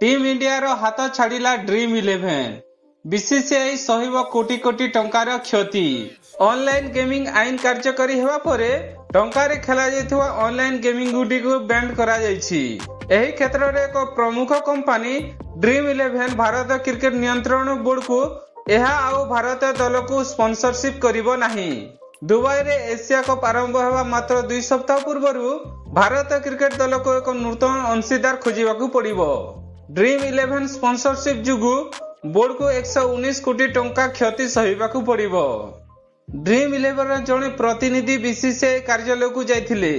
Team India रो हाथ छाड़िला dream 11। BCCI Sahib कोटी कोटी टंकार क्षति। ऑनलाइन गेमिंग आईन कार्यकारी हेबा परे टंकारे खेला जायथुवा ऑनलाइन गेमिंग गुडी को बैन करा जायछि। एही क्षेत्र रे एक प्रमुख कंपनी ड्रीम 11 भारत क्रिकेट नियंत्रण बोर्ड को एहा आउ भारत दल को स्पॉन्सरशिप करिवो नाही। दुबई रे एशिया कप आरंभ हेबा मात्र 2 सप्ताह पूर्वरु भारत क्रिकेट दल को एक नूतन अंशीदार खोजिबाकू पड़िबो। ड्रीम 11 स्पॉन्सरशिप जुगु बोर्ड को 119 कोटी टंका क्षति सहिबाकू पड़िबो। ड्रीम 11 जने प्रतिनिधि बीसीसीआई कार्यालय को जाइथिले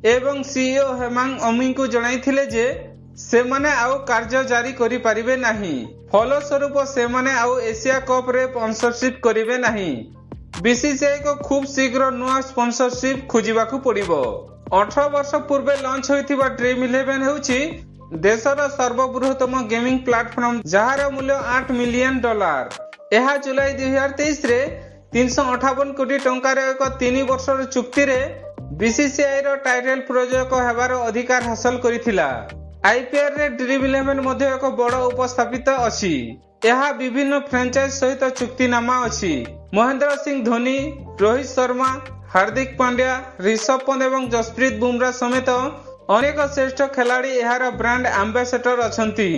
एवं सीईओ हेमांग अमी को जणाइथिले जे सेमाने आउ कार्य जारी करि परिबे नाही। फलस्वरूप सेमाने आउ एशिया कप रे स्पॉन्सरशिप करिवे नाही। बीसीसीआई को खूब शीघ्र नुआ स्पॉन्सरशिप खोजिबाकू पड़िबो। 18 वर्ष पूर्वे लॉन्च होइथिबा ड्रीम 11 हेउची देशर सर्वबृहत्तम गेमिंग प्लेटफॉर्म जहार मूल्य $8 मिलियन। यह जुलाई 2023 रे 358 कोटी टंकार एक 3 वर्षर चुक्ति रे बीसीसीआई रो टाइटल प्रयोजक हेबार अधिकार हासिल करिथिला। आईपीएल रे ड्रीम 11 मध्ये एक बड़ उपस्थापित अछि। यह विभिन्न फ्रेंचाइज सहित चुक्तिनामा अछि। महेंद्र सिंह धोनी, रोहित शर्मा, हार्दिक पांड्या, ऋषभ पंत एवं जसप्रीत बुमराह समेत अनेक श्रेष्ठ खिलाड़ी यार ब्रांड एम्बेसडर अछंती।